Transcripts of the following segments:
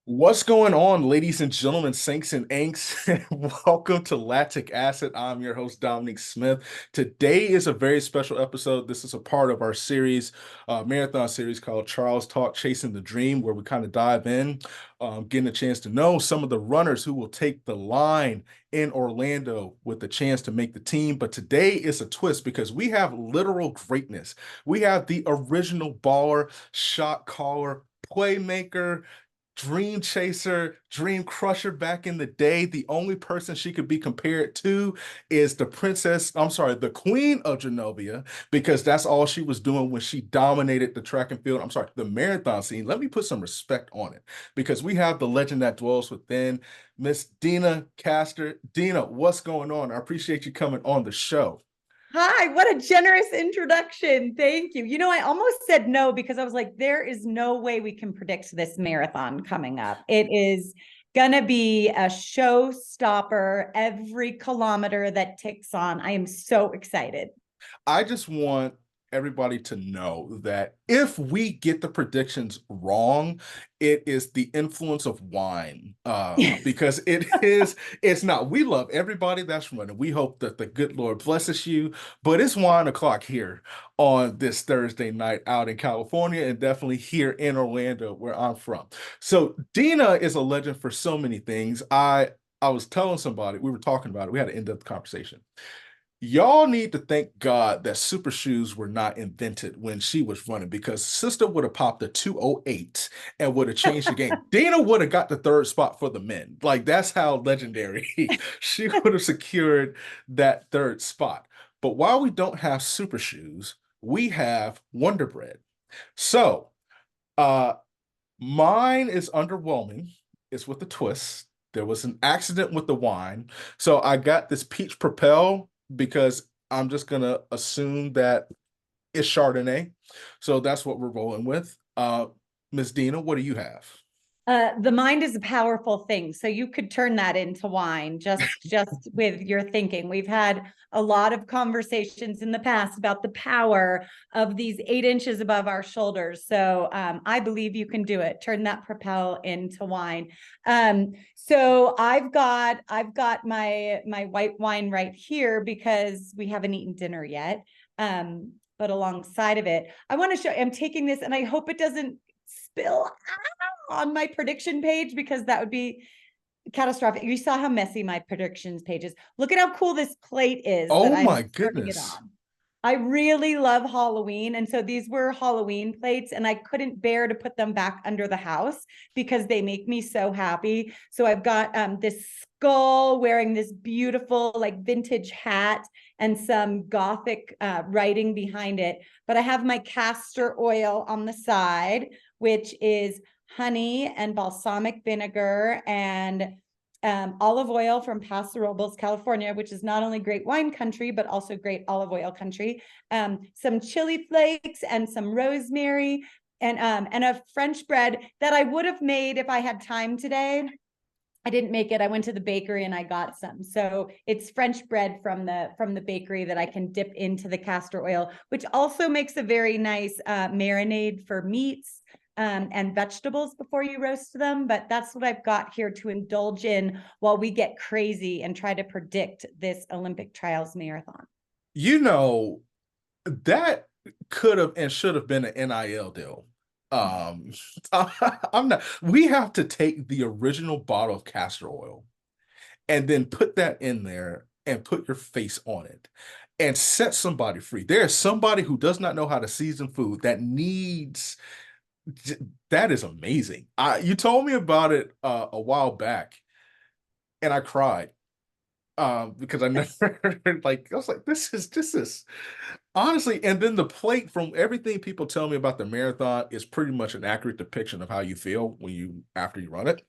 What's going on, ladies and gentlemen, saints and inks? Welcome to Lactic Acid. I'm your host, Dominique Smith. Today is a very special episode. This is a part of our series, marathon series called Charles Talk Chasing the Dream, where we kind of dive in, getting a chance to know some of the runners who will take the line in Orlando with the chance to make the team. But today is a twist because we have literal greatness. We have the original baller, shot caller, playmaker, dream chaser, dream crusher back in the day. The only person she could be compared to is the queen of Genovia, because that's all she was doing when she dominated the track and field. I'm sorry, the marathon scene. Let me put some respect on it because we have the legend that dwells within, Miss Deena Kastor. Deena, what's going on? I appreciate you coming on the show. Hi, what a generous introduction. Thank you. I almost said no because I was like, there is no way we can predict this marathon coming up. It is going to be a showstopper every kilometer that ticks on. I am so excited. I just want everybody to know that if we get the predictions wrong, it is the influence of wine. Because it's not. We love everybody that's running. We hope that the good Lord blesses you, but it's wine o'clock here on this Thursday night out in California and definitely here in Orlando, where I'm from. So Deena is a legend for so many things. I was telling somebody, we were talking about it, we had an in-depth conversation. Y'all need to thank God that super shoes were not invented when she was running, because sister would have popped a 208 and would have changed the game. Dana would have got the third spot for the men. Like, that's how legendary she would have secured that third spot. But while we don't have super shoes, we have Wonder Bread. So, uh, mine is underwhelming. It's with a twist. There was an accident with the wine. So I got this peach propel because I'm just gonna assume that it's Chardonnay. So that's what we're rolling with. Miss Deena, what do you have? The mind is a powerful thing, so you could turn that into wine just with your thinking. We've had a lot of conversations in the past about the power of these 8 inches above our shoulders. So I believe you can do it. Turn that propel into wine. So I've got my white wine right here because we haven't eaten dinner yet. But alongside of it, I want to show. I'm taking this, and I hope it doesn't spill on my prediction page because that would be catastrophic. You saw how messy my predictions page is. Look at how cool this plate is that Oh I'm my serving it goodness. on. I really love Halloween. And so these were Halloween plates, and I couldn't bear to put them back under the house because they make me so happy. So I've got this skull wearing this beautiful, like vintage hat and some gothic writing behind it. But I have my castor oil on the side, which is honey and balsamic vinegar and olive oil from Paso Robles, California, which is not only great wine country, but also great olive oil country. Some chili flakes and some rosemary and a French bread that I would have made if I had time today. I didn't make it. I went to the bakery and I got some. So it's French bread from the bakery that I can dip into the castor oil, which also makes a very nice marinade for meats and vegetables before you roast them. But that's what I've got here to indulge in while we get crazy and try to predict this Olympic trials marathon. You know, that could have and should have been an NIL deal. Um, I'm not, we have to take the original bottle of castor oil and then put that in there and put your face on it and set somebody free. There is somebody who does not know how to season food that needs that is amazing. You told me about it a while back and I cried because I never like I was like this is honestly, and then the plate, from everything people tell me about the marathon, is pretty much an accurate depiction of how you feel when you after you run it.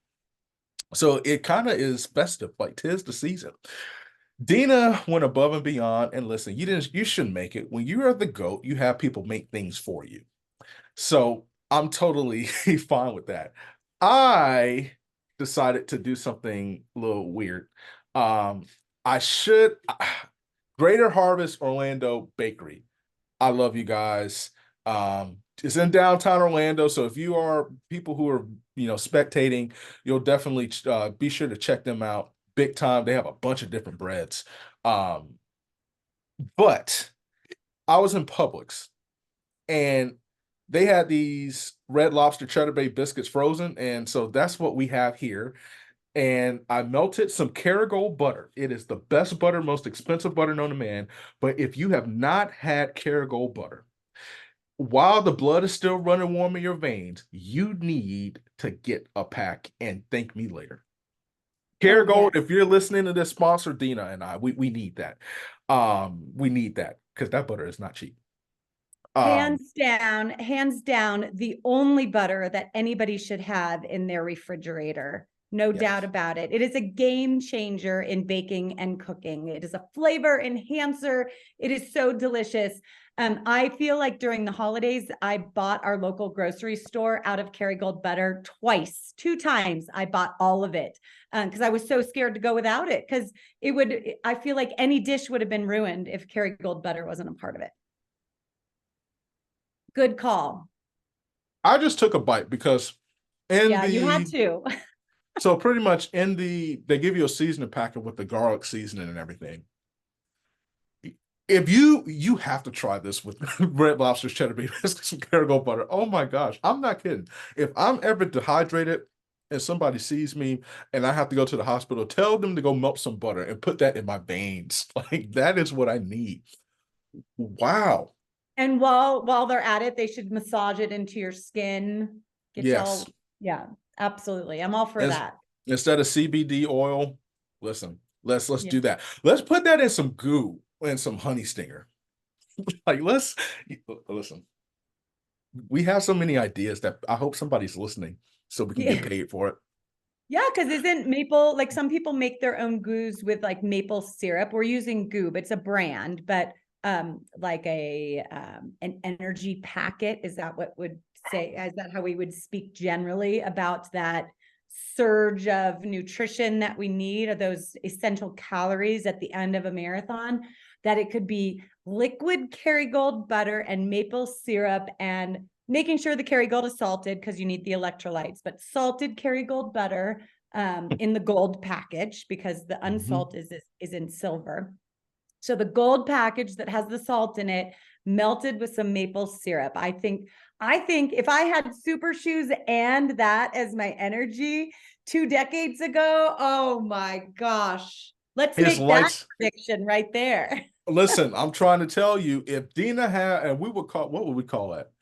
So it kind of is festive, like 'tis the season. Deena went above and beyond, and listen, you shouldn't make it. When you are the GOAT, you have people make things for you. So I'm totally fine with that. I decided to do something a little weird. Um, I should Greater Harvest Orlando Bakery. I love you guys. It's in downtown Orlando, so if you are people who are, spectating, you'll definitely be sure to check them out. Big time. They have a bunch of different breads. Um, but I was in Publix and they had these Red Lobster Cheddar Bay biscuits frozen, and so that's what we have here. And I melted some Kerrygold butter. It is the best butter, most expensive butter known to man. But if you have not had Kerrygold butter, while the blood is still running warm in your veins, you need to get a pack and thank me later. Oh, Kerrygold, yes. if you're listening to this sponsor, Deena and I, we need that. We need that because that butter is not cheap. Um, Hands down, the only butter that anybody should have in their refrigerator. No doubt yes. about it. It is a game changer in baking and cooking. It is a flavor enhancer. It is so delicious. I feel like during the holidays, I bought our local grocery store out of Kerrygold butter twice, 2 times. I bought all of it because I was so scared to go without it because I feel like any dish would have been ruined if Kerrygold butter wasn't a part of it. Good call. I just took a bite because in Yeah, you had the to. so pretty much in they give you a seasoning packet with the garlic seasoning and everything. If you have to try this with Red Lobster's cheddar bay biscuits and Kerrygold butter. Oh my gosh, I'm not kidding. If I'm ever dehydrated and somebody sees me and I have to go to the hospital, tell them to go melt some butter and put that in my veins. Like that is what I need. Wow. And while they're at it, they should massage it into your skin. Get you Yes. all, yeah, absolutely. I'm all for As, that. Instead of CBD oil, listen, let's Yeah. do that. Let's put that in some goo and some honey stinger. Like let's listen. We have so many ideas that I hope somebody's listening so we can get Yeah. paid for it. Yeah, because isn't maple like some people make their own goos with like maple syrup. We're using Goob, it's a brand, but like an energy packet, is that what would say, is that how we would speak generally about that surge of nutrition that we need, or those essential calories at the end of a marathon? That it could be liquid Kerrygold butter and maple syrup, and making sure the Kerrygold is salted because you need the electrolytes, but salted Kerrygold butter in the gold package because the Mhm. unsalt is in silver. So the gold package that has the salt in it, melted with some maple syrup. I think if I had super shoes and that as my energy 2 decades ago, oh my gosh. Let's His make that lights. prediction right there. Listen, I'm trying to tell you, if Deena had, and we would call, what would we call that?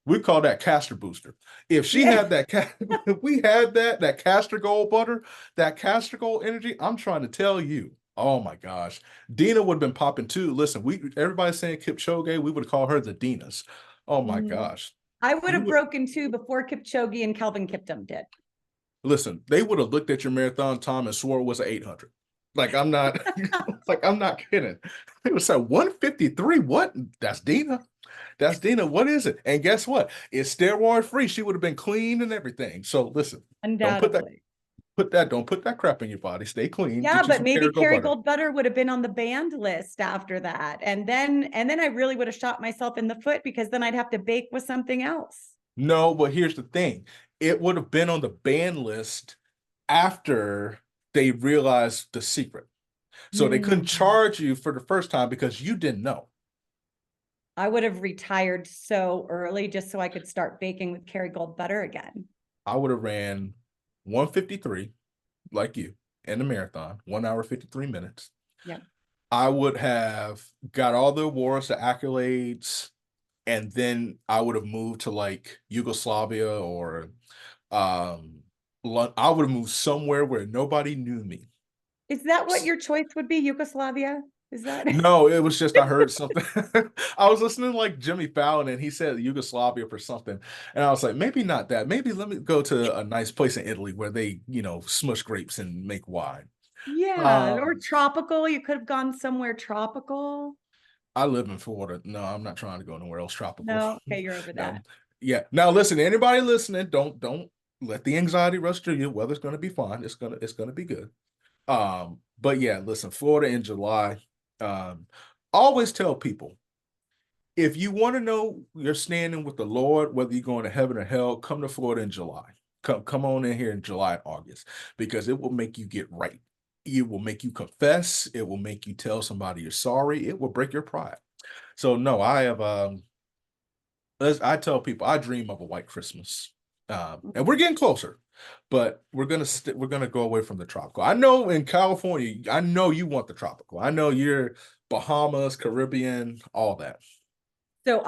We call that castor booster. If she Yeah. had that, if we had that castor gold butter, that castor gold energy, I'm trying to tell you. Oh my gosh, Deena would have been popping too. Listen, everybody's saying Kipchoge, we would call her the Deenas. Oh my Mhm. gosh, I would we have would broken too before Kipchoge and Kelvin Kiptum did. listen. They would have looked at your marathon time and swore it was an 800. Like I'm not, like I'm not kidding. It was like 153. What? That's Deena. That's Deena. What is it? And guess what? It's steroid free. She would have been clean and everything. So listen, don't put that Undoubtedly. don't put that crap in your body. Stay clean. Yeah, Get you but some maybe Kerrygold butter. Kerrygold butter would have been on the banned list after that. And then I really would have shot myself in the foot because then I'd have to bake with something else. No, but here's the thing. It would have been on the ban list after they realized the secret. So they couldn't Mm. charge you for the first time because you didn't know. I would have retired so early just so I could start baking with Kerrygold butter again. I would have ran 153 like you in the marathon, 1 hour, 53 minutes. Yep. I would have got all the awards, the accolades, and then I would have moved to like Yugoslavia or um I would have moved somewhere where nobody knew me. Is that what your choice would be? Yugoslavia? Is that? No, it was just I heard something. I was listening to like Jimmy Fallon and he said Yugoslavia for something. And I was like, maybe not that. Maybe let me go to a nice place in Italy where they, smush grapes and make wine. Yeah, or Um, tropical. You could have gone somewhere tropical. I live in Florida. No, I'm not trying to go nowhere else tropical. No, okay, you're over No. that. Yeah. Now listen, anybody listening, don't let the anxiety rush through you. Weather's gonna be fine. It's gonna be good. But yeah, listen, Florida in July. Um, always tell people If you want to know you're standing with the Lord, whether you're going to heaven or hell, come to Florida in July. Come on in here in July and August, because it will make you get right. It will make you confess. It will make you tell somebody you're sorry. It will break your pride. So no, I have as I tell people, I dream of a white Christmas. And we're getting closer, but we're gonna go away from the tropical. I know in California, I know you want the tropical. I know you're Bahamas, Caribbean, all that. So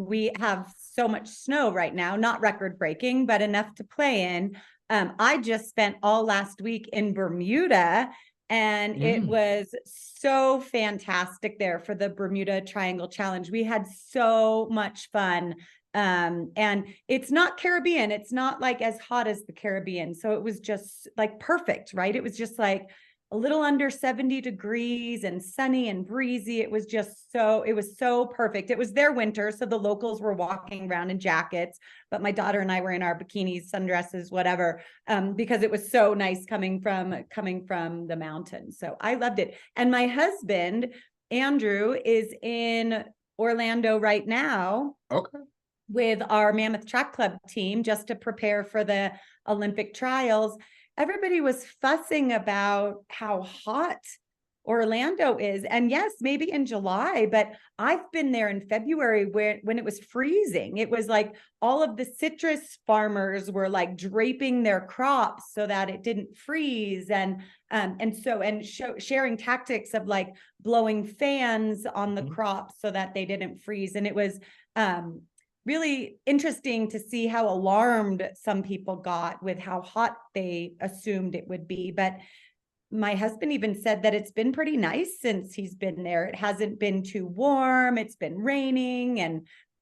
we have so much snow right now, not record breaking, but enough to play in. I just spent all last week in Bermuda, and it Mm. was so fantastic there for the Bermuda Triangle Challenge. We had so much fun. And it's not Caribbean. It's not like as hot as the Caribbean. So it was just like perfect, right? It was just like a little under 70 degrees and sunny and breezy. It was so perfect. It was their winter, so the locals were walking around in jackets, but my daughter and I were in our bikinis, sundresses, whatever, because it was so nice coming from the mountains. So I loved it. And my husband, Andrew, is in Orlando right now Okay. with our Mammoth Track Club team just to prepare for the Olympic trials. Everybody was fussing about how hot Orlando is. And yes, maybe in July, but I've been there in February when it was freezing. It was like all of the citrus farmers were like draping their crops so that it didn't freeze. And sharing tactics of like blowing fans on the crops so that they didn't freeze. And it was really interesting to see how alarmed some people got with how hot they assumed it would be. But my husband even said that it's been pretty nice since he's been there. It hasn't been too warm. It's been raining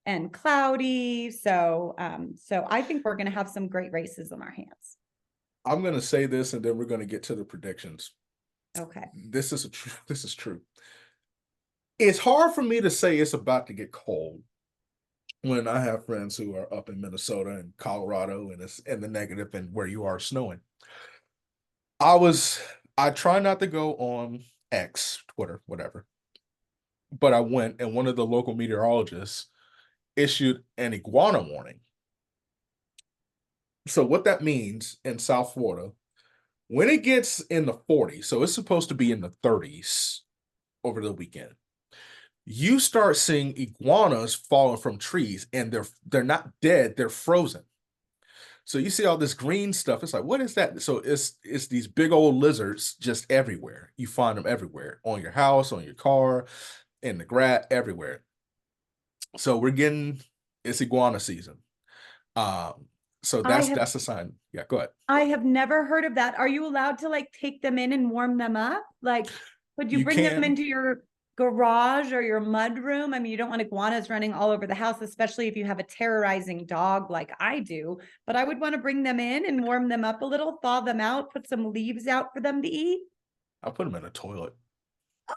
and cloudy. So I think we're going to have some great races on our hands. I'm gonna say this, and then we're gonna get to the predictions. Okay. This is true. It's hard for me to say it's about to get cold when I have friends who are up in Minnesota and Colorado, and it's in the negative, and where you are snowing. I try not to go on X, Twitter, whatever, but I went, and one of the local meteorologists issued an iguana warning. So what that means in South Florida, when it gets in the 40s, so it's supposed to be in the 30s over the weekend, you start seeing iguanas falling from trees, and they're not dead, they're frozen. So you see all this green stuff. It's like, what is that? So it's these big old lizards just everywhere. You find them everywhere, on your house, on your car, in the grass, everywhere. So it's iguana season. Um, so I that's have that's a sign. Yeah, go ahead. I have never heard of that. Are you allowed to like take them in and warm them up? Like, would you You bring them can. into your garage or your mud room? I mean, you don't want iguanas running all over the house, especially if you have a terrorizing dog like I do. But I would want to bring them in and warm them up a little, thaw them out, put some leaves out for them to eat. I'll put them in a toilet.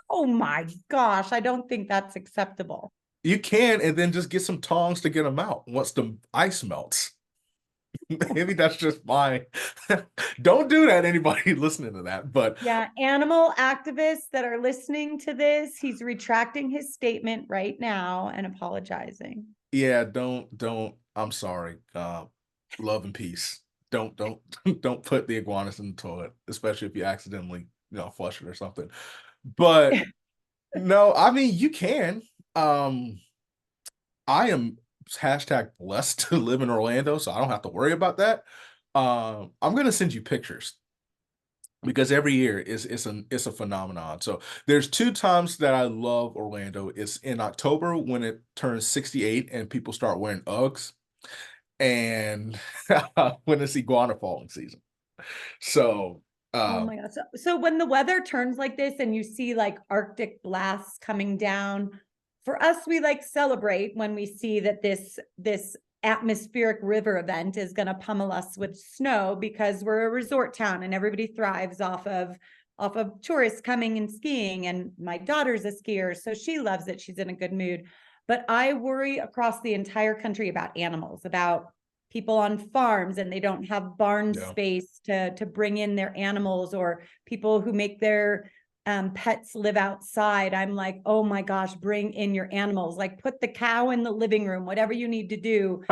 Oh my gosh, I don't think that's acceptable. You can, and then just get some tongs to get them out once the ice melts. Maybe that's just my. Don't do that, anybody listening to that. But Yeah, animal activists that are listening to this, he's retracting his statement right now and apologizing. yeah, don't. I'm sorry. Love and peace. Don't don't put the iguanas in the toilet, especially if you accidentally, flush it or something. But no, I mean you can. Um, I am hashtag blessed to live in Orlando, so I don't have to worry about that. I'm gonna send you pictures because every year it's a phenomenon. So there's two times that I love Orlando. It's in October when it turns 68 and people start wearing Uggs, and when it's iguana falling season. So Oh um my God. So when the weather turns like this and you see like Arctic blasts coming down, for us, we like celebrate when we see that this atmospheric river event is going to pummel us with snow because we're a resort town and everybody thrives off of tourists coming and skiing. And my daughter's a skier, so she loves it. She's in a good mood. But I worry across the entire country about animals, about people on farms and they don't have barn yeah. space to bring in their animals, or people who make their pets live outside, I'm like, oh my gosh, bring in your animals, like put the cow in the living room, whatever you need to do.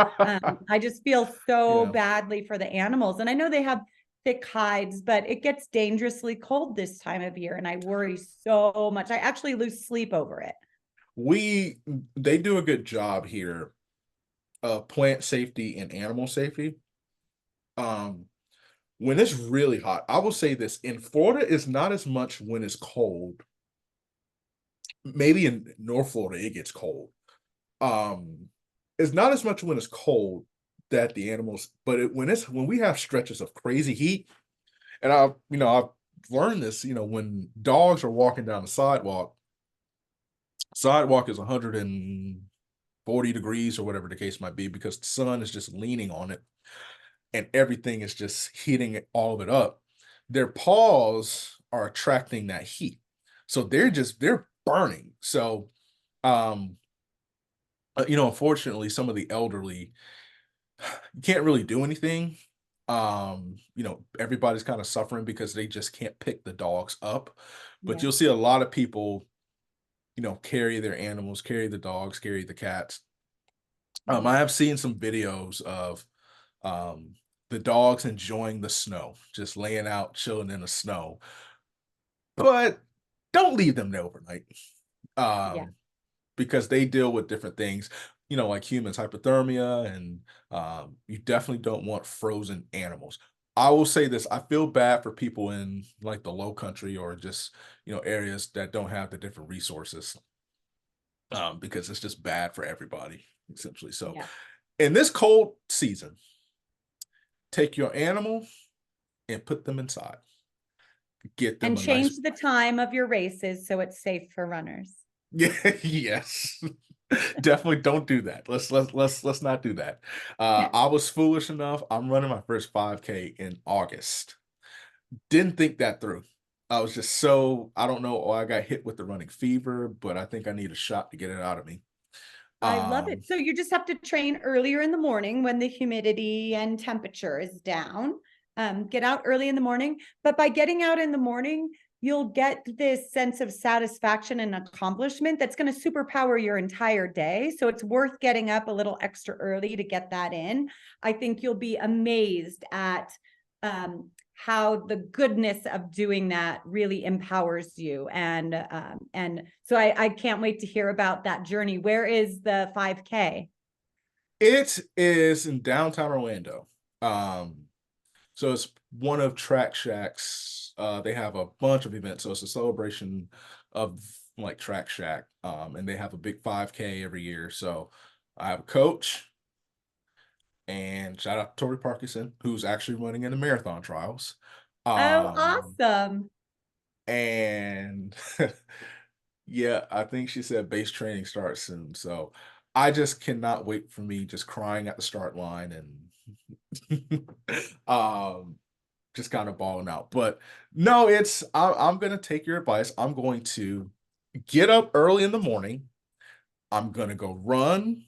I just feel so Yeah. badly for the animals. And I know they have thick hides, but it gets dangerously cold this time of year. And I worry so much. I actually lose sleep over it. We they do a good job here of plant safety and animal safety. Um, when it's really hot, I will say this, in Florida, it's not as much when it's cold. Maybe in North Florida, it gets cold. Um, it's not as much when it's cold that the animals, but when we have stretches of crazy heat, and I've learned this, when dogs are walking down the sidewalk is 140 degrees or whatever the case might be, because the sun is just leaning on it and everything is just heating all of it up. Their paws are attracting that heat. So they're burning. So um unfortunately, some of the elderly can't really do anything. Everybody's kind of suffering because they just can't pick the dogs up. But Yeah. you'll see a lot of people, carry their animals, carry the dogs, carry the cats. Yeah. I have seen some videos of um, the dogs enjoying the snow, just laying out, chilling in the snow. But don't leave them there overnight, Yeah. um, because they deal with different things, like humans, hypothermia, and you definitely don't want frozen animals. I will say this: I feel bad for people in like the low country or just areas that don't have the different resources, because it's just bad for everybody essentially. So Yeah. in this cold season, take your animal and put them inside. Get them And a nice. change the time of your races so it's safe for runners. Yeah, yes. Definitely don't do that. Let's not do that. I was foolish enough. I'm running my first 5K in August. Didn't think that through. I was just so, I don't know, I got hit with the running fever, but I think I need a shot to get it out of me. I love Um, it. So you just have to train earlier in the morning when the humidity and temperature is down. Get out early in the morning. But by getting out in the morning, you'll get this sense of satisfaction and accomplishment that's going to superpower your entire day. So it's worth getting up a little extra early to get that in. I think you'll be amazed at how the goodness of doing that really empowers you. And so I can't wait to hear about that journey. Where is the 5K? it is in downtown Orlando. Um, So it's one of Track Shack's. They have a bunch of events, so it's a celebration of like Track Shack, and they have a big 5K every year. So I have a coach, and shout out to Tori Parkinson, who's actually running in the marathon trials. Oh, Um, awesome. and yeah, I think she said base training starts soon. So I just cannot wait for me just crying at the start line and um just kind of balling out. But no, I'm gonna take your advice. I'm going to get up early in the morning. I'm gonna go run,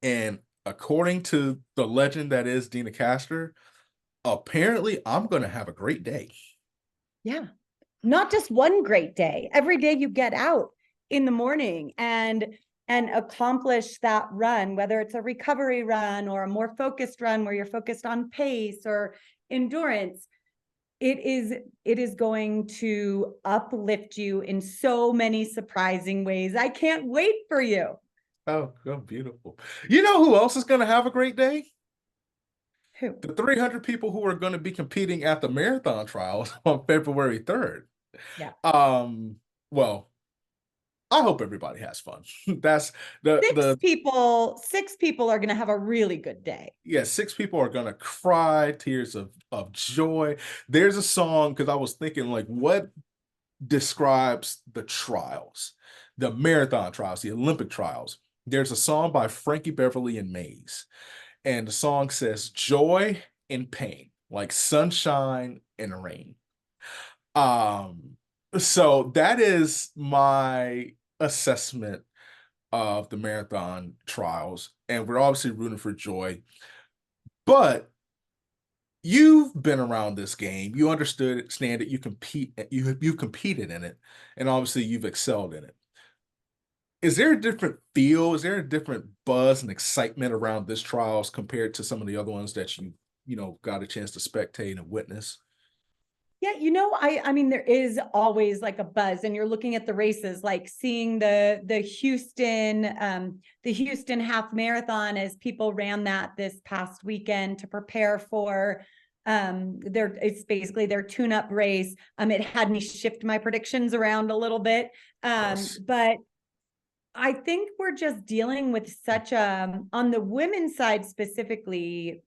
and according to the legend that is Deena Kastor, apparently I'm gonna have a great day. Yeah. Not just one great day. Every day you get out in the morning and accomplish that run, whether it's a recovery run or a more focused run where you're focused on pace or endurance, it is going to uplift you in so many surprising ways. I can't wait for you. Oh, beautiful. You know who else is gonna have a great day? Who? The 300 people who are going to be competing at the marathon trials on February 3rd. Yeah. Um, well, I hope everybody has fun. That's the Six people are going to have a really good day. yeah, 6 people are gonna cry tears of joy. There's a song, because I was thinking like, what describes the trials, the marathon trials, the Olympic trials? There's a song by Frankie Beverly and Maze, and the song says joy and pain, like sunshine and rain. Um, so that is my assessment of the marathon trials, and we're obviously rooting for joy. But you've been around this game. You understand it. You competed in it, and obviously you've excelled in it. Is there a different feel? Is there a different buzz and excitement around this trials compared to some of the other ones that got a chance to spectate and witness? Yeah, I mean there is always like a buzz, and you're looking at the races, like seeing the Houston half marathon, as people ran that this past weekend to prepare for it's basically their tune-up race. It had me shift my predictions around a little bit. Of course. But I think we're just dealing with such on the women's side specifically,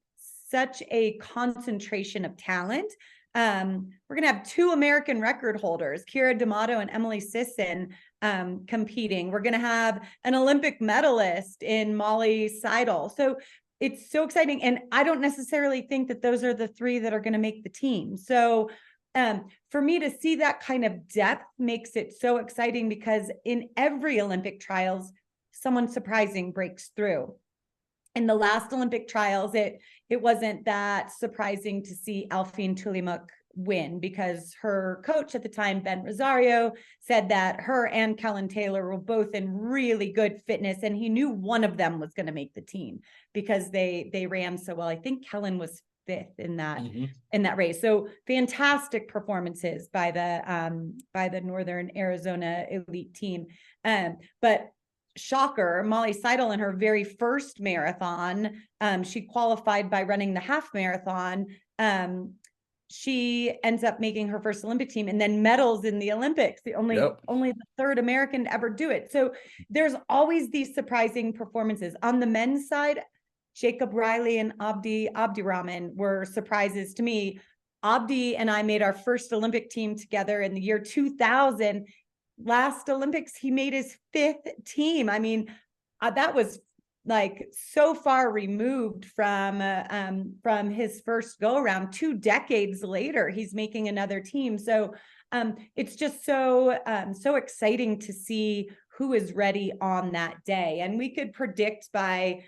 such a concentration of talent. We're going to have two American record holders, Kira D'Amato and Emily Sisson, competing. We're going to have an Olympic medalist in Molly Seidel. So it's so exciting. And I don't necessarily think that those are the three that are going to make the team. So for me to see that kind of depth makes it so exciting, because in every Olympic trials, someone surprising breaks through. In the last Olympic trials, it wasn't that surprising to see Alfine Tulimuk win, because her coach at the time, Ben Rosario, said that her and Kellen Taylor were both in really good fitness, and he knew one of them was going to make the team because they ran so well. I think Kellen was fifth in that race. So fantastic performances by the Northern Arizona elite team. But shocker, Molly Seidel, in her very first marathon, she qualified by running the half marathon. She ends up making her first Olympic team and then medals in the Olympics, only the third American to ever do it. So there's always these surprising performances. On the men's side, Jacob Riley and Abdi Abdirahman were surprises to me. Abdi and I made our first Olympic team together in the year 2000. Last Olympics, he made his fifth team. I mean, that was like so far removed from his first go around. 2 decades later, he's making another team. So it's just so exciting to see who is ready on that day. And we could predict by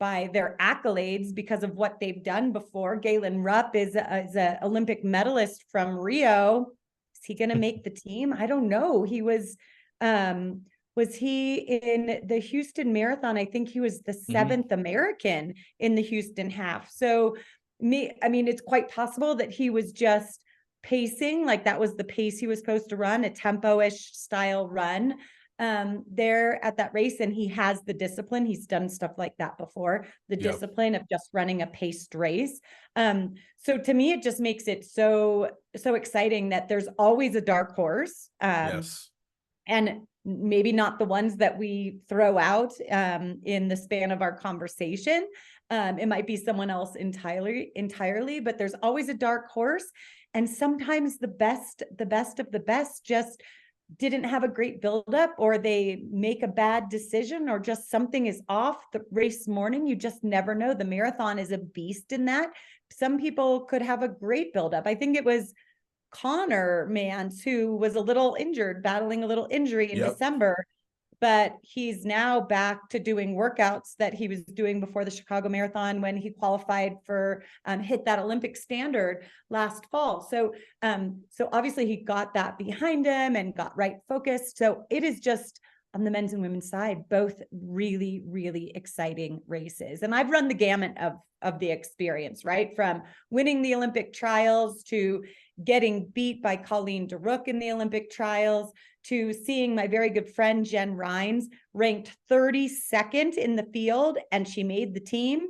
their accolades because of what they've done before. Galen Rupp is an Olympic medalist from Rio. Is he going to make the team? I don't know. He was he in the Houston Marathon? I think he was the 7th American in the Houston half. So I mean, it's quite possible that he was just pacing, like that was the pace he was supposed to run, a tempo-ish style run there at that race. And he has the discipline. He's done stuff like that before, the discipline of just running a paced race. So to me, it just makes it so exciting that there's always a dark horse. And maybe not the ones that we throw out in the span of our conversation. It might be someone else entirely, but there's always a dark horse. And sometimes the best of the best just didn't have a great buildup, or they make a bad decision, or just something is off the race morning. You just never know. The marathon is a beast in that. Some people could have a great buildup. I think it was Connor Mans who was a little injured, battling a little injury in December, but he's now back to doing workouts that he was doing before the Chicago Marathon when he qualified for hit that Olympic standard last fall. So obviously he got that behind him and got right focused. So it is just, on the men's and women's side, both really, really exciting races. And I've run the gamut of the experience, right? From winning the Olympic trials to getting beat by Colleen DeRook in the Olympic trials, to seeing my very good friend Jen Rines ranked 32nd in the field, and she made the team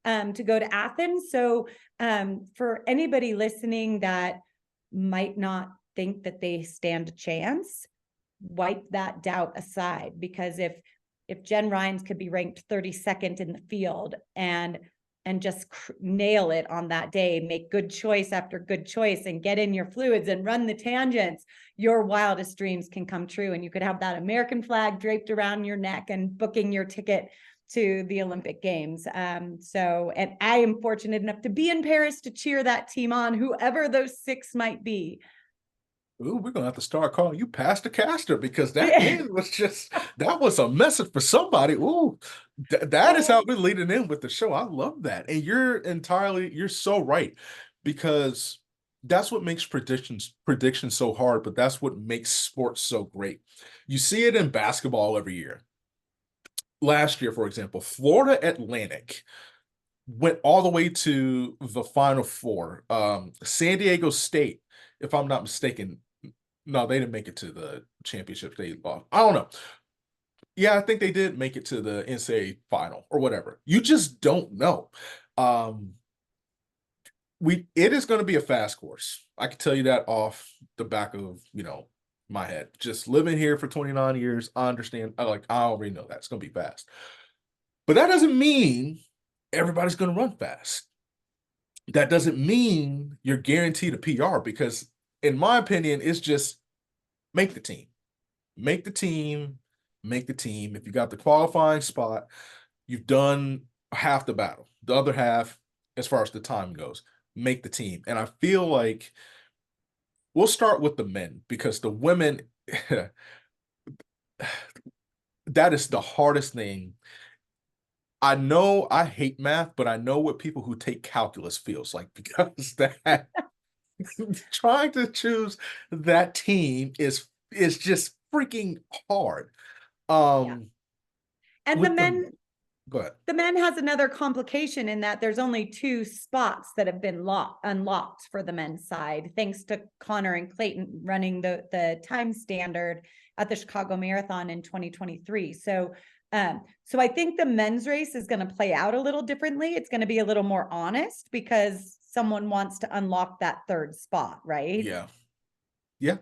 to go to Athens. So for anybody listening that might not think that they stand a chance, wipe that doubt aside, because if Jen Rines could be ranked 32nd in the field and just nail it on that day, make good choice after good choice, and get in your fluids and run the tangents, your wildest dreams can come true. And you could have that American flag draped around your neck and booking your ticket to the Olympic Games. And I am fortunate enough to be in Paris to cheer that team on, whoever those 6 might be. Ooh, we're gonna have to start calling you Pastor Castor because that end was just that was a message for somebody. Ooh, that is how we're leading in with the show. I love that. And you're so right because that's what makes predictions so hard, but that's what makes sports so great. You see it in basketball every year. Last year, for example, Florida Atlantic went all the way to the Final Four. San Diego State, if I'm not mistaken, no, they didn't make it to the championship. They lost. I don't know. Yeah, I think they did make it to the NCAA final or whatever. You just don't know. Um, it is going to be a fast course. I can tell you that off the back of, my head. Just living here for 29 years, I understand. I already know that it's going to be fast. But that doesn't mean everybody's going to run fast. That doesn't mean you're guaranteed a PR because, in my opinion, it's just make the team. Make the team, make the team. If you got the qualifying spot, you've done half the battle. The other half, as far as the time goes, make the team. And I feel like we'll start with the men because the women, that is the hardest thing. I know I hate math, but I know what people who take calculus feels like because that trying to choose that team is just freaking hard. Yeah. Um, And with the Go ahead. the men has another complication in that there's only 2 spots that have been unlocked for the men's side, thanks to Connor and Clayton running the time standard at the Chicago Marathon in 2023. So I think the men's race is going to play out a little differently. It's going to be a little more honest because someone wants to unlock that 3rd spot, right? Yeah. Yeah.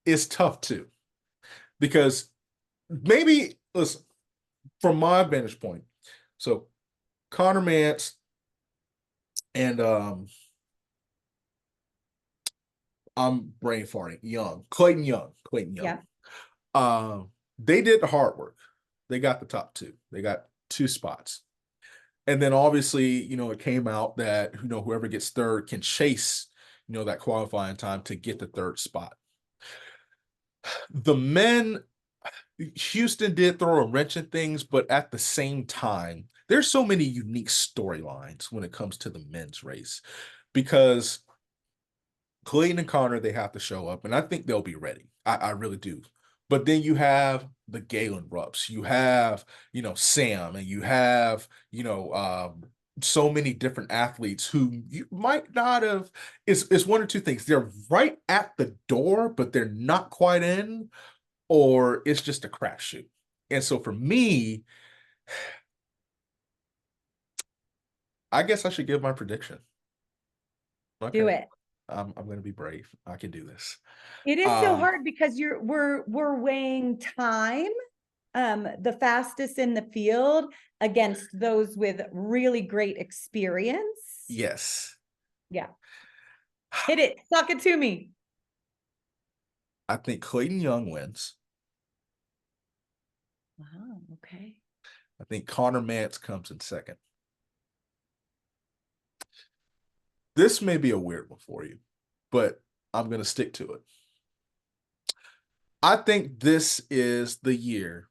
It's tough too because maybe listen from my vantage point. So Connor Mance and I'm brain farting. Clayton Young. Yeah. They did the hard work. They got the top 2. They got 2 spots. And then obviously, it came out that whoever gets 3rd can chase, that qualifying time to get the 3rd spot. The men, Houston did throw a wrench in things, but at the same time, there's so many unique storylines when it comes to the men's race because Clayton and Connor, they have to show up, and I think they'll be ready. I really do. But then you have the Galen Rupps, you have, Sam, and you have, so many different athletes who you might not have. It's one or two things. They're right at the door, but they're not quite in, or it's just a crapshoot. And so for me, I guess I should give my prediction. Do Okay. it. I'm going to be brave. I can do this. It is so Um, hard because we're weighing time, the fastest in the field against those with really great experience. yes. Yeah. Hit it. Suck it to me. I think Clayton Young wins. Wow. Okay. I think Connor Mance comes in second. This may be a weird one for you, but I'm going to stick to it. I think this is the year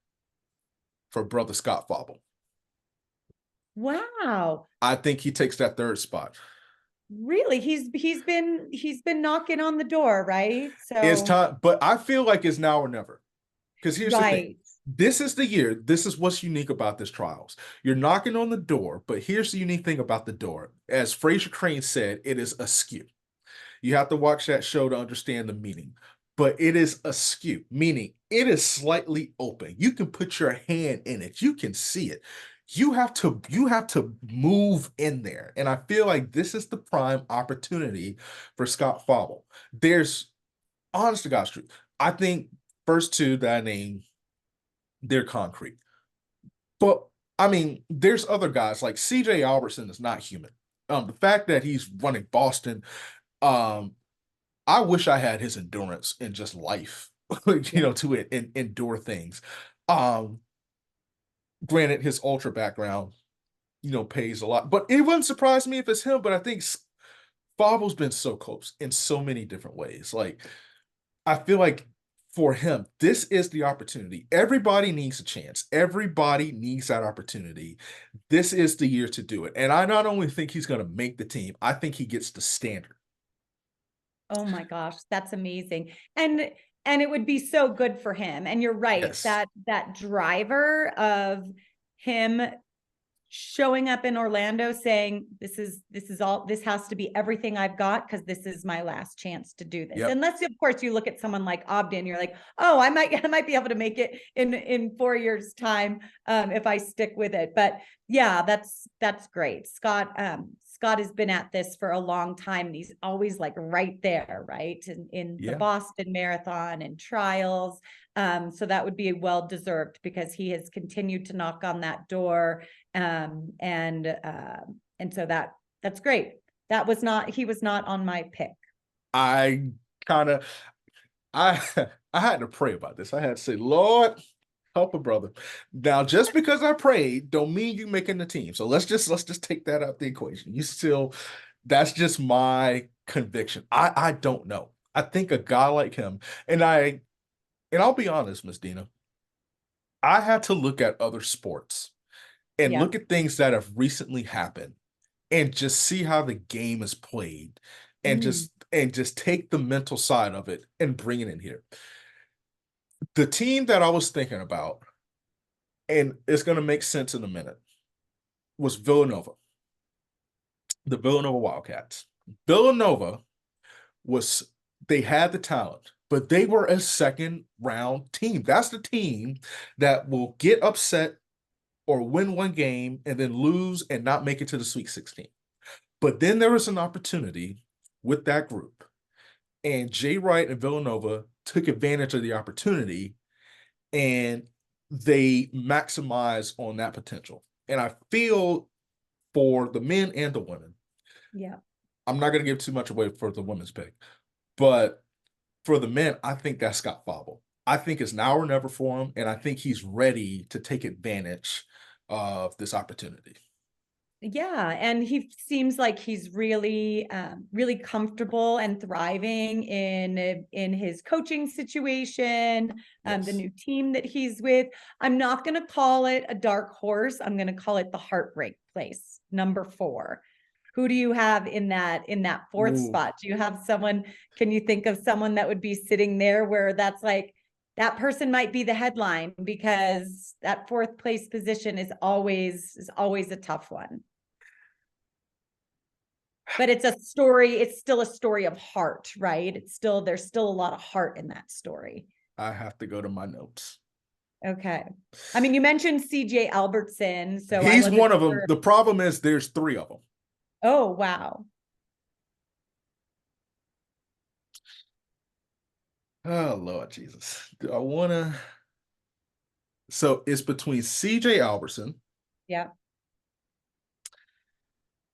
for brother Scott Fauble. Wow. I think he takes that 3rd spot. Really? He's been knocking on the door, right? It's So time, but I feel like it's now or never. Because here's the thing. right. This is the year. This is what's unique about this trials. You're knocking on the door, but here's the unique thing about the door. As Fraser Crane said, it is askew. You have to watch that show to understand the meaning. But it is askew, meaning it is slightly open. You can put your hand in it. You can see it. You have to move in there. And I feel like this is the prime opportunity for Scott Fauble. There's honest to God's truth. I think first 2 that I named, they're concrete. But I mean, there's other guys like CJ Albertson is not human. The fact that he's running Boston, um, I wish I had his endurance in just life, Yeah. to endure things. Um, Granted, his ultra background, pays a lot, but it wouldn't surprise me if it's him. But I think Fable's been so close in so many different ways. Like, I feel like for him, this is the opportunity. Everybody needs a chance. Everybody needs that opportunity. This is the year to do it. And I not only think he's going to make the team, I think he gets the standard. Oh my gosh, that's amazing. And it would be so good for him. And you're right, Yes. that driver of him showing up in Orlando saying, this has to be everything I've got because this is my last chance to do this. Yep. Unless of course you look at someone like Obden, you're like, oh, I might be able to make it in 4 years time if I stick with it. But yeah, that's great. Scott has been at this for a long time and he's always like right there, right? In the Yeah. Boston Marathon and trials. So that would be well deserved because he has continued to knock on that door. And so that's great. He was not on my pick. I kind of I I had to pray about this. I had to say, Lord, help a brother. Now, just because I prayed, don't mean you making the team. So let's just take that out the equation. You still, that's just my conviction. I don't know. I think a guy like him, and I'll be honest, Miss Deena, I had to look at other sports and Yeah. look at things that have recently happened and just see how the game is played Mm, and just take the mental side of it and bring it in here. The team that I was thinking about, and it's going to make sense in a minute, was Villanova, the Villanova Wildcats. Villanova was, they had the talent, but they were a second round team. That's the team that will get upset or win one game and then lose and not make it to the Sweet 16. But then there was an opportunity with that group, and Jay Wright and Villanova took advantage of the opportunity and they maximize on that potential. And I feel for the men and the women, yeah. I'm not going to give too much away for the women's pick, but for the men, I think that's Scott Fauble. I think it's now or never for him, and I think he's ready to take advantage of this opportunity. Yeah, and he seems like he's really, really comfortable and thriving in his coaching situation, the Yes. new team that he's with. I'm not going to call it a dark horse. I'm going to call it the heartbreak place, number 4. Who do you have in that fourth Ooh. spot? Do you have someone? Can you think of someone that would be sitting there where that's like that person might be the headline because that fourth place position is always a tough one, but it's still a story of heart, right? There's still a lot of heart in that story. I have to go to my notes. Okay. I mean, you mentioned CJ Albertson, so I He's wasn't one of them. sure. The problem is there's 3 of them. Oh, wow. Oh, Lord Jesus. Do I want to? So it's between CJ Albertson, Yeah.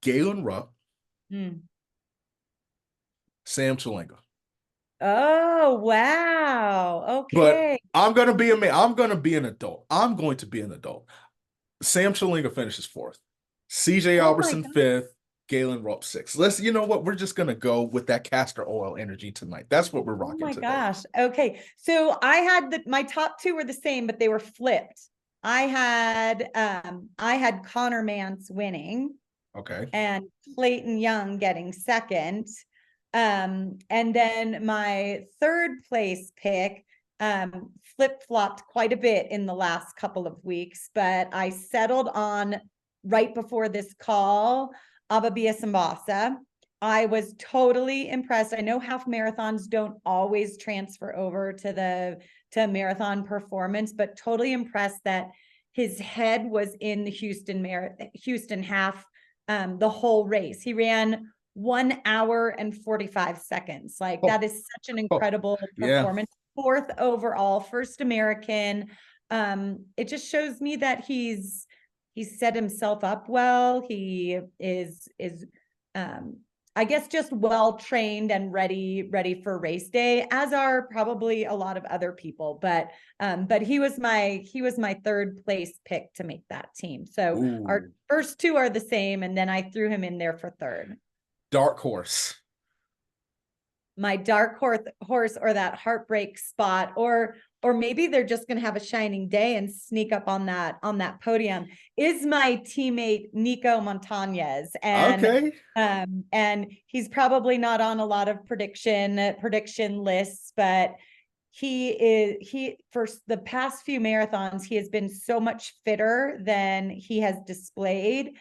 Galen Rupp, Hmm. Sam Chalinga. Oh, wow. But Okay. I'm gonna be a man. I'm gonna be an adult. I'm going to be an adult. Sam Chalinga finishes 4th. CJ Oh my Albertson God. 5th. Galen Rupp 6th. You know what? We're just gonna go with that castor oil energy tonight. That's what we're Oh rocking my today. gosh. Okay. So my top 2 were the same, but they were flipped. I had Connor Mance winning Okay. and Clayton Young getting second. And then my third place pick flip-flopped quite a bit in the last couple of weeks, but I settled on right before this call, Ababia Sambasa. I was totally impressed. I know half marathons don't always transfer over to marathon performance, but totally impressed that his head was in the Houston half the whole race. He ran 1 hour and 45 seconds. Like Oh, that is such an oh, incredible yeah. performance. 4th overall, first American. It just shows me that he's set himself up well. He is um I guess just well trained and ready for race day, as are probably a lot of other people. But he was my third place pick to make that team. So our Ooh. first 2 are the same, and then I threw him in there for third. Dark horse. My dark horse, or that heartbreak spot, or maybe they're just going to have a shining day and sneak up on that podium, is my teammate Nico Montañez. Okay. And he's probably not on a lot of prediction lists, but he for the past few marathons, he has been so much fitter than he has displayed.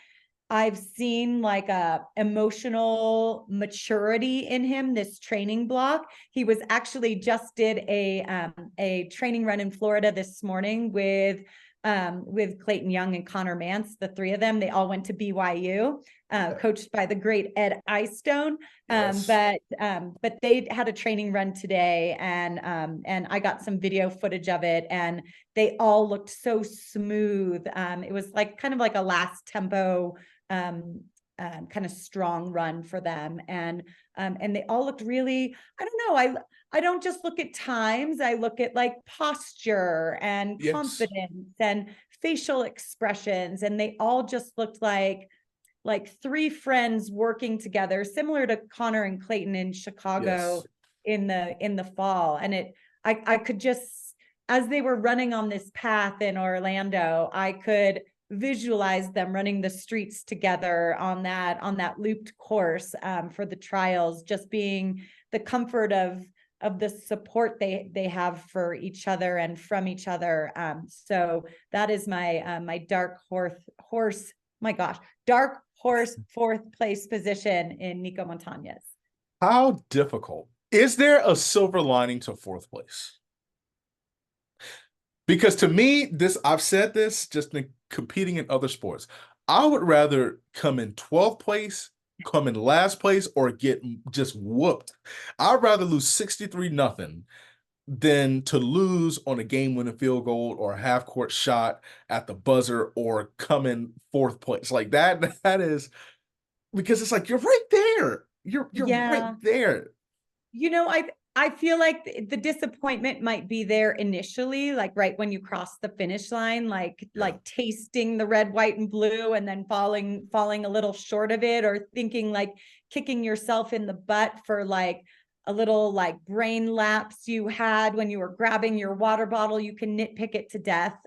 I've seen like a emotional maturity in him this training block. He was actually just did a training run in Florida this morning with Clayton Young and Connor Mance, the three of them. They all went to BYU, coached by the great Ed Eyestone. Yes. But they had a training run today, and I got some video footage of it, and they all looked so smooth. It was like kind of like a last tempo kind of strong run for them, and they all looked really, I don't know, I don't just look at times, I look at like posture and Yes. confidence and facial expressions, and they all just looked like three friends working together, similar to Connor and Clayton in Chicago Yes. in the fall. And I could just, as they were running on this path in Orlando, I could visualize them running the streets together on that looped course for the trials, just being the comfort of the support they have for each other and from each other. So that is my dark horse. My gosh, dark horse fourth place position in Nico Montañez. How difficult. Is there a silver lining to fourth place? Because to me, I've said this just in competing in other sports. I would rather come in 12th place, come in last place, or get just whooped. I'd rather lose 63 nothing than to lose on a game-winning field goal or a half-court shot at the buzzer or come in fourth place. Like that, that is because it's like you're right there. You're right Yeah. there. I feel like the disappointment might be there initially, like right when you cross the finish line, Yeah. like tasting the red, white, and blue, and then falling a little short of it, or thinking like kicking yourself in the butt for like a little like brain lapse you had when you were grabbing your water bottle. You can nitpick it to death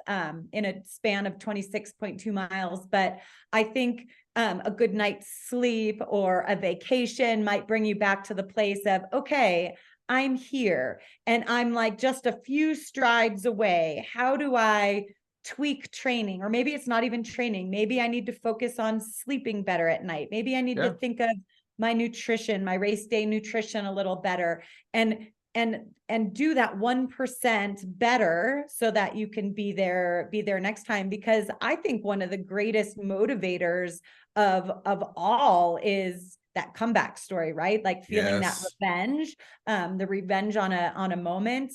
in a span of 26.2 miles. But I think a good night's sleep or a vacation might bring you back to the place of, okay, I'm here and I'm like just a few strides away. How do I tweak training? Or maybe it's not even training. Maybe I need to focus on sleeping better at night. Maybe I need to Yeah. think of my nutrition, my race day nutrition a little better, and do that 1% better so that you can be there next time. Because I think one of the greatest motivators of all is that comeback story, right? Like feeling that Yes. revenge, the revenge on a moment.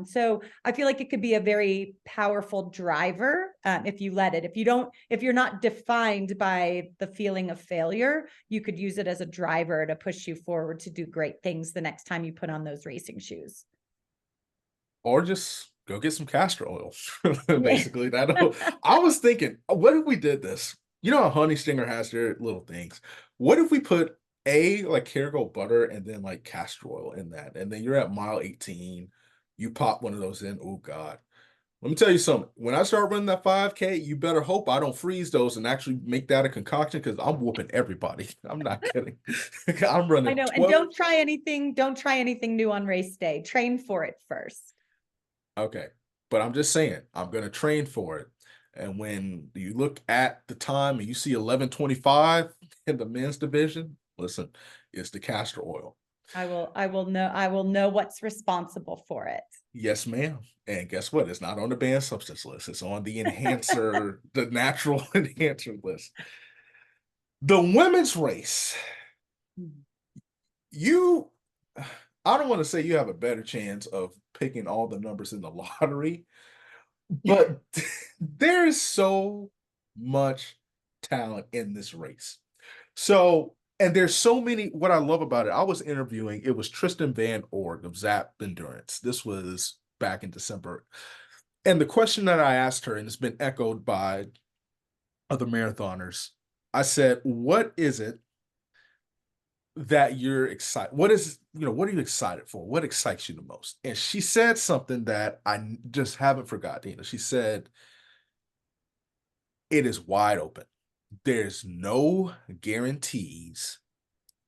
So I feel like it could be a very powerful driver if you let it. If you're not defined by the feeling of failure, you could use it as a driver to push you forward to do great things the next time you put on those racing shoes. Or just go get some castor oil. Yeah. Basically, that I was thinking, what if we did this? You know how Honey Stinger has their little things. What if we put like Kerrygold butter and then like castor oil in that, and then you're at mile 18, you pop one of those in. Oh God. Let me tell you something. When I start running that 5K, you better hope I don't freeze those and actually make that a concoction because I'm whooping everybody. I'm not kidding. I'm I running know. And 12. don't try anything new on race day. Train for it first. Okay. But I'm just saying, I'm going to train for it. And when you look at the time and you see 11:25 in the men's division, listen, it's the castor oil. I will know what's responsible for it. Yes, ma'am. And guess what? It's not on the banned substance list. It's on the enhancer, the natural enhancer list. The women's race. You, I don't want to say you have a better chance of picking all the numbers in the lottery, but there is so much talent in this race. So, and there's so many. What I love about it, I was interviewing, it was Tristan Van Org of Zap Endurance. This was back in December. And the question that I asked her, and it's been echoed by other marathoners, I said, what is it that you're excited? What is, what are you excited for? What excites you the most? And she said something that I just haven't forgot, Deena. She said, it is wide open. There's no guarantees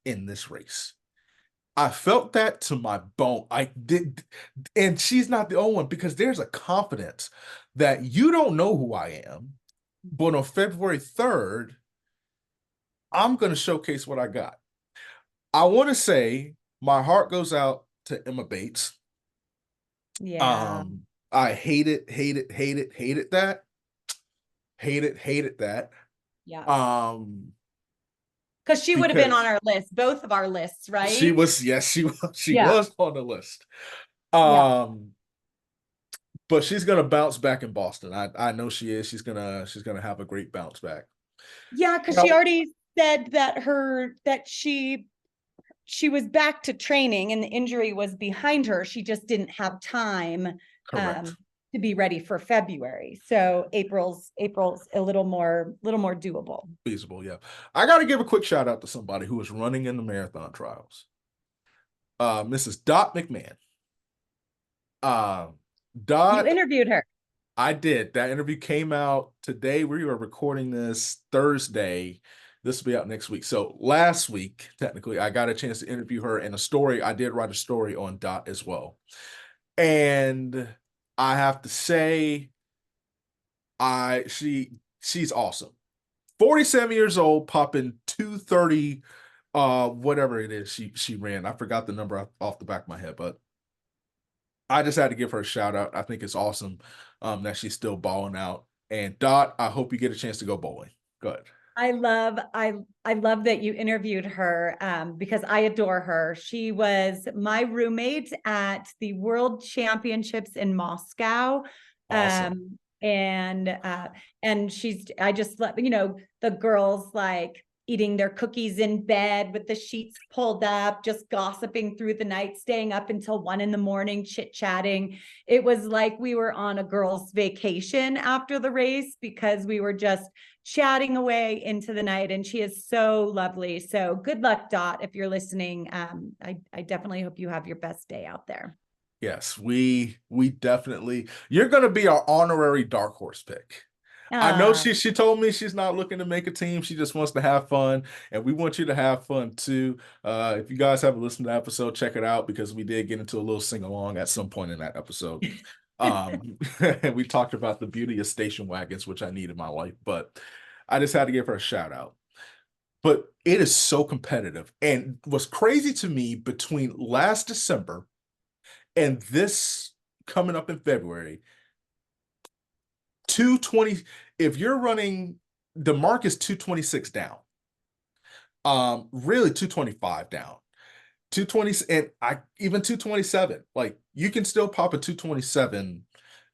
in this race. I felt that to my bone. I did, and she's not the only one, because there's a confidence that you don't know who I am, but on February 3rd, I'm going to showcase what I got. I want to say my heart goes out to Emma Bates. Yeah. Um, I hated that. Hated that. Yeah. Um, Because she would have been on because our list, both of our lists, she right? was, yes, she Yeah. was on the list. Yeah. Um, but she's gonna bounce back in Boston. I know she is. She's gonna have a great bounce back. Yeah, because she Now, already said that she was back to training and the injury was behind her. She just didn't have time correct. to be ready for February. So April's a little more doable. Feasible, yeah. I gotta give a quick shout out to somebody who is running in the marathon trials. Mrs. Dot McMahon. Um, You Dot, interviewed her. I did. That interview came out today. We are recording this Thursday. This will be out next week. So last week, technically, I got a chance to interview her in a story. I did write a story on Dot as well. And I have to say, she's awesome. 47 years old, popping 230, whatever it is she ran. I forgot the number off the back of my head, but I just had to give her a shout out. I think it's awesome that she's still balling out. And Dot, I hope you get a chance to go bowling. Good. I love that you interviewed her because I adore her. She was my roommate at the World Championships in Moscow. Awesome. Um, and I just let the girls like eating their cookies in bed with the sheets pulled up, just gossiping through the night, staying up until 1 a.m, chit-chatting. It was like we were on a girls' vacation after the race because we were just chatting away into the night, and she is so lovely. So good luck, Dot, if you're listening. I definitely hope you have your best day out there. Yes, we definitely, you're gonna be our honorary dark horse pick. I know uh, she told me she's not looking to make a team. She just wants to have fun, and we want you to have fun too. If you guys haven't listened to the episode, check it out because we did get into a little sing along at some point in that episode. And we talked about the beauty of station wagons, which I need in my life, but I just had to give her a shout out. But it is so competitive, and what's crazy to me between last December and this coming up in February, 220, if you're running, the mark is 226 down. Really 225 down. 220, and I even 227. Like, you can still pop a 227,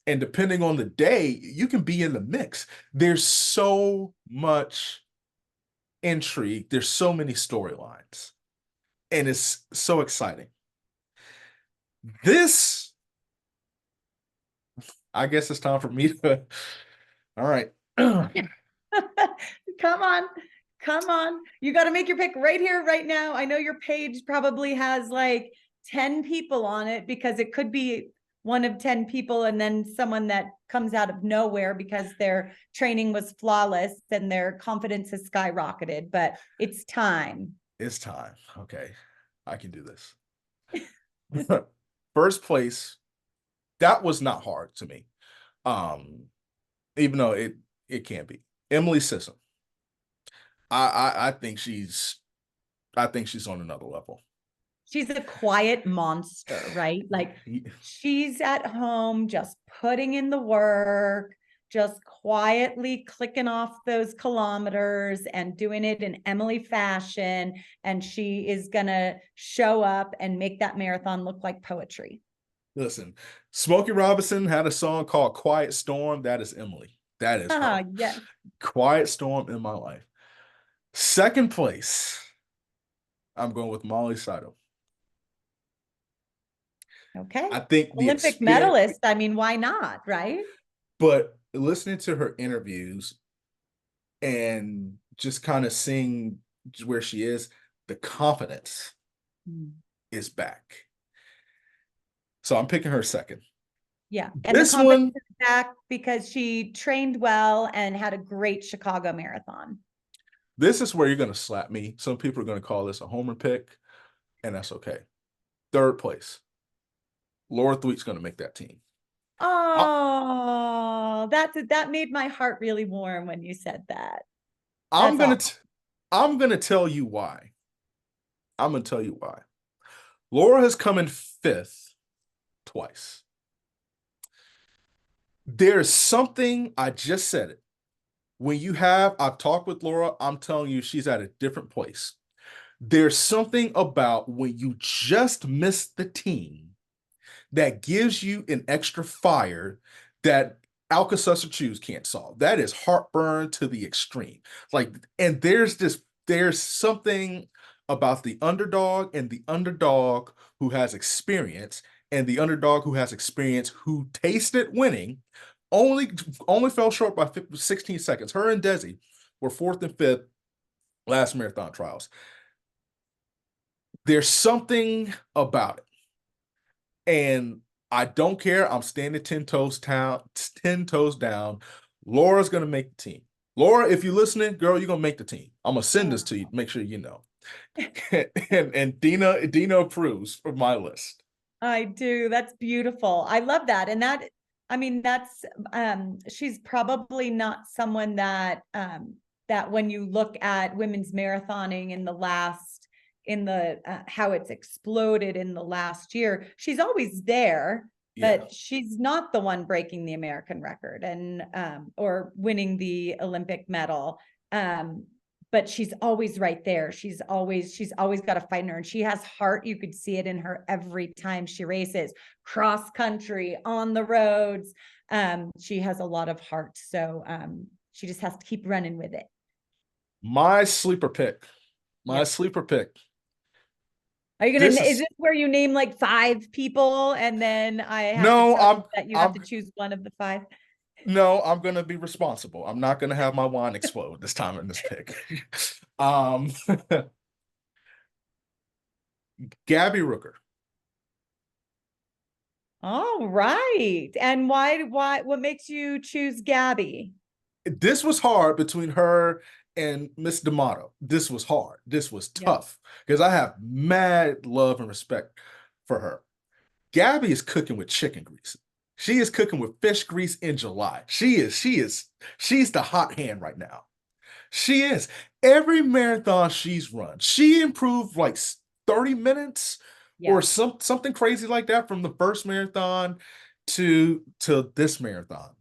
and depending on the day, you can be in the mix. There's so much intrigue, there's so many storylines, and it's so exciting. This, I guess it's time for me to, all right. Come on. Come on. You got to make your pick right here, right now. I know your page probably has like 10 people on it because it could be one of 10 people and then someone that comes out of nowhere because their training was flawless and their confidence has skyrocketed. But it's time. It's time. Okay, I can do this. First place, that was not hard to me. Um, Even though it can be. Emily Sissom. I think she's on another level. She's a quiet monster, right? Like she's at home just putting in the work, just quietly clicking off those kilometers and doing it in Emily fashion. And she is going to show up and make that marathon look like poetry. Listen, Smokey Robinson had a song called Quiet Storm. That is Emily. That is her. Yes. Quiet Storm in my life. Second place, I'm going with Molly Saito. Okay. I think the Olympic experience, medalist. I mean, why not? Right. but listening to her interviews and just kind of seeing where she is, the confidence Mm. is back. So I'm picking her second. Yeah. And the This confidence one, is back because she trained well and had a great Chicago marathon. this is where you're going to slap me. Some people are going to call this a homer pick, and that's okay. Third place. Laura Thweet's going to make that team. I, Oh, that made my heart really warm when you said that. I'm That's gonna awesome. I'm gonna tell you why. I'm gonna tell you why. Laura has come in fifth twice. There's something, I just said it. When I've talked with Laura, I'm telling you, she's at a different place. There's something about when you just miss the team that gives you an extra fire that Alka-Seltzer Chews can't solve. That is heartburn to the extreme. Like, and there's something about the underdog and the underdog who has experience and the underdog who has experience who tasted winning only only fell short by 16 seconds. Her and Desi were fourth and fifth last marathon trials. There's something about it. And I don't care. I'm standing 10 toes down. Laura's gonna make the team. Laura, if you're listening, girl, you're gonna make the team. I'm gonna send this to you. Make sure you know. and Deena approves for my list. I do. That's beautiful. I love that. And that, I mean, that's she's probably not someone that that when you look at women's marathoning in the how it's exploded in the last year, she's always there, Yeah. but she's not the one breaking the American record and or winning the Olympic medal. But she's always right there. She's always got a fight in her, and she has heart. You could see it in her every time she races, cross country, on the roads. She has a lot of heart. So she just has to keep running with it. My sleeper pick. My Yep. sleeper pick. Are you This gonna, is is this where you name like five people and then I have to no, tell you that you have I'm to choose one of the five? no, I'm gonna be responsible. I'm not gonna have my wine explode this time in this pick. um Gabby Rooker. All right. And what makes you choose Gabby? This was hard between her and Miss D'Amato. This was hard. This was Yep. tough because I have mad love and respect for her. Gabby is cooking with chicken grease. She is cooking with fish grease in July. She's the hot hand right now. She is. Every marathon she's run, she improved like 30 minutes Yeah. or something crazy like that from the first marathon to this marathon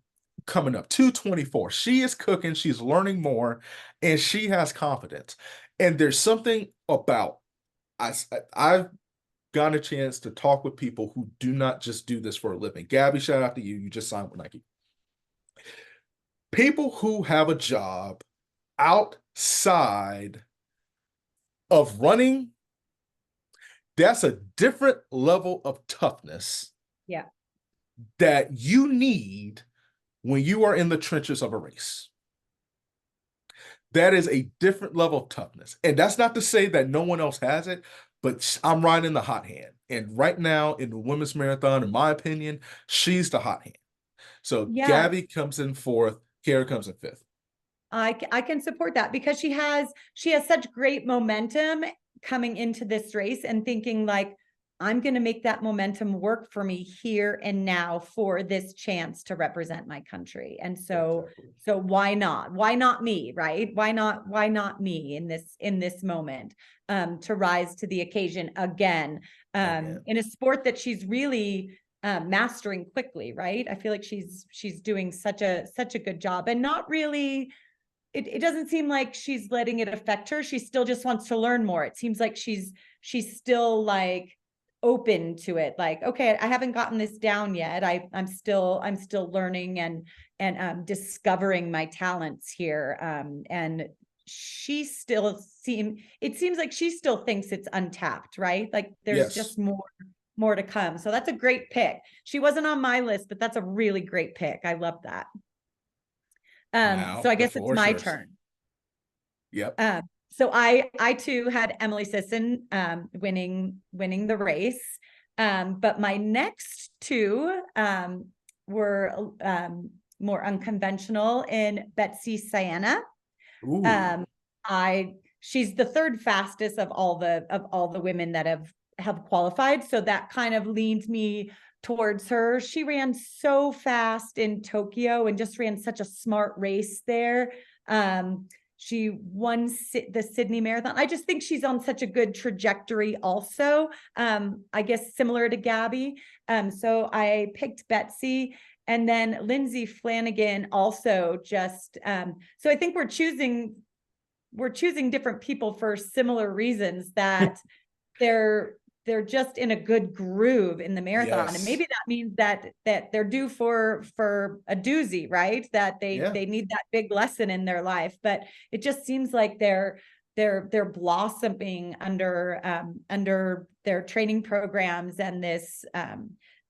coming up 224. She is cooking, she's learning more, and she has confidence. And there's something about I've gotten a chance to talk with people who do not just do this for a living. Gabby, shout out to you. You just signed with Nike. People who have a job outside of running, that's a different level of toughness Yeah. that you need when you are in the trenches of a race. That is a different level of toughness. And that's not to say that no one else has it, but I'm riding the hot hand. And right now in the women's marathon, in my opinion, she's the hot hand. So Yeah. Gabby comes in fourth, Kara comes in fifth. I can support that because she has such great momentum coming into this race and thinking like, I'm going to make that momentum work for me here and now for this chance to represent my country. And so, Exactly. so why not? Why not me? Right? Why not me in this moment to rise to the occasion again Again. in a sport that she's really mastering quickly, right? I feel like she's doing such a good job and not really it doesn't seem like she's letting it affect her. She still just wants to learn more. It seems like she's still like open to it. Like, okay, I haven't gotten this down yet. I'm still learning and discovering my talents here. And she still it seems like she still thinks it's untapped, right? Like there's Yes. just more to come. So that's a great pick. She wasn't on my list, but that's a really great pick. I love that. So Now I the guess it's floor is my yours. turn. Yep. Um, So I too had Emily Sisson winning the race. But my next two were more unconventional in Betsy Sienna. Ooh. She's the third fastest of all the women that have qualified. So that kind of leans me towards her. She ran so fast in Tokyo and just ran such a smart race there. She won the Sydney Marathon. I just think she's on such a good trajectory also. I guess similar to Gabby. So I picked Betsy. And then Lindsay Flanagan also just, so I think we're choosing different people for similar reasons, that they're just in a good groove in the marathon. And Yes. maybe that means that they're due for a doozy, right? That Yeah. they need that big lesson in their life. But it just seems like they're blossoming under their training programs, and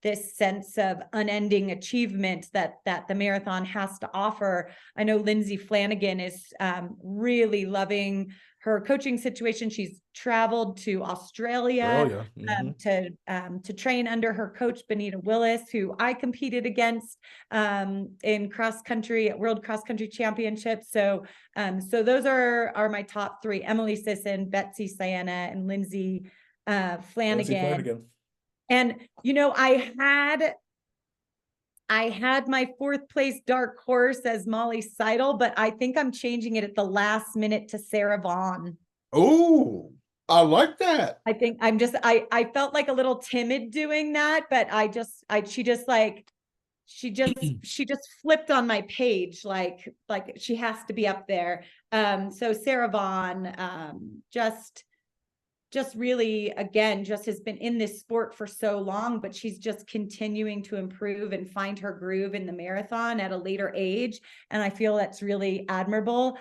this sense of unending achievement that the marathon has to offer. I know Lindsay Flanagan is really loving her coaching situation. She's traveled to Australia Australia. Mm-hmm. to train under her coach, Benita Willis, who I competed against in cross country at World Cross Country Championships. So those are my top three: Emily Sisson, Betsy Sienna, and Lindsay Lindsay Flanagan. Flanagan. And I had my fourth place dark horse as Molly Seidel, but I think I'm changing it at the last minute to Sarah Vaughn. Oh, I like that. I think I felt like a little timid doing that, but she just flipped on my page like she has to be up there. So Sarah Vaughn, just really, again, just has been in this sport for so long, but she's just continuing to improve and find her groove in the marathon at a later age. And I feel that's really admirable.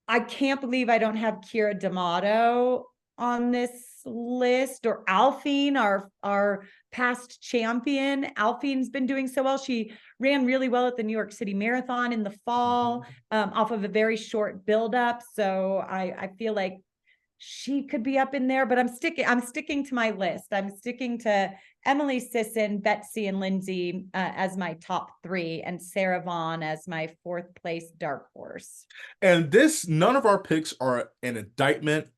I can't believe I don't have Kira D'Amato on this list, or Alphine, our past champion. Alphine's been doing so well. She ran really well at the New York City Marathon in the fall, off of a very short buildup. So I feel like she could be up in there, but I'm sticking to my list. I'm sticking to Emily Sisson, Betsy, and Lindsay as my top three, and Sarah Vaughn as my fourth place dark horse. And none of our picks are an indictment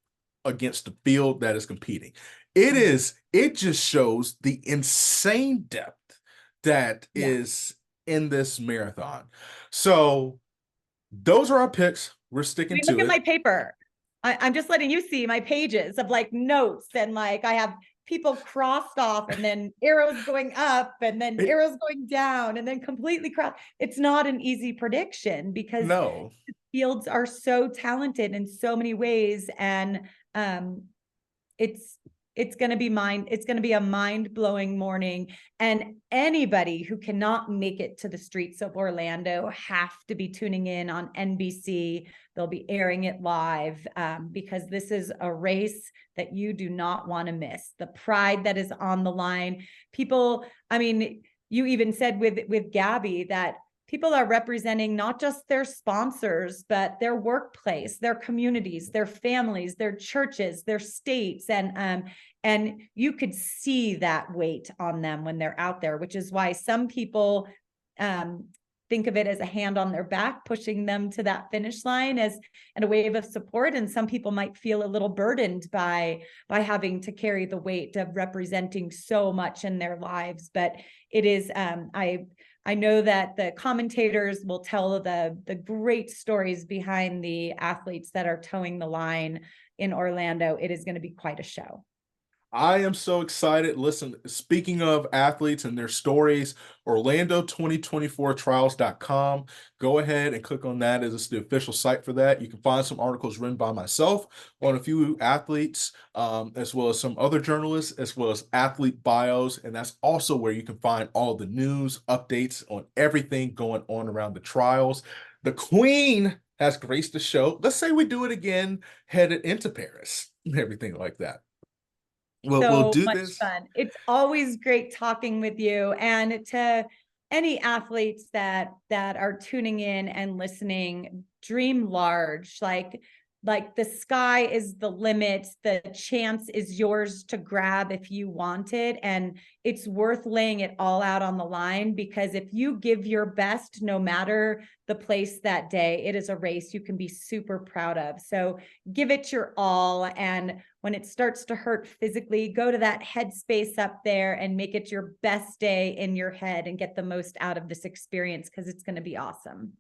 against the field that is competing. It just shows the insane depth that is in this marathon. So those are our picks. We're sticking to Look it. at my paper. I'm just letting you see my pages of like notes, and like I have people crossed off, and then arrows going up, and then arrows going down, and then completely crossed. It's not an easy prediction because no, fields are so talented in so many ways, and it's going to be a mind-blowing morning, and anybody who cannot make it to the streets of Orlando have to be tuning in on NBC. They'll be airing it live, because this is a race that you do not want to miss. The pride that is on the line. People, I mean, you even said with Gabby that people are representing not just their sponsors, but their workplace, their communities, their families, their churches, their states. And you could see that weight on them when they're out there, which is why some people think of it as a hand on their back, pushing them to that finish line and a wave of support. And some people might feel a little burdened by having to carry the weight of representing so much in their lives. But it is, I know that the commentators will tell the great stories behind the athletes that are towing the line in Orlando. It is going to be quite a show. I am so excited. Listen, speaking of athletes and their stories, Orlando2024trials.com. Go ahead and click on that as it's the official site for that. You can find some articles written by myself on a few athletes, as well as some other journalists, as well as athlete bios. And that's also where you can find all the news, updates on everything going on around the trials. The Queen has graced the show. Let's say we do it again, headed into Paris, and everything like that. We'll So do much this. fun. It's always great talking with you. And to any athletes that are tuning in and listening, dream large. Like, like the sky is the limit. The chance is yours to grab if you want it. And it's worth laying it all out on the line, because if you give your best, no matter the place that day, it is a race you can be super proud of. So give it your all. And when it starts to hurt physically, go to that headspace up there and make it your best day in your head and get the most out of this experience, because it's going to be awesome.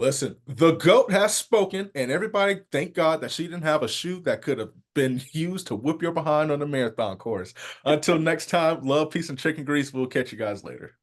Listen, the GOAT has spoken, and everybody, thank God that she didn't have a shoe that could have been used to whip your behind on the marathon course. Until next time, love, peace, and chicken grease. We'll catch you guys later.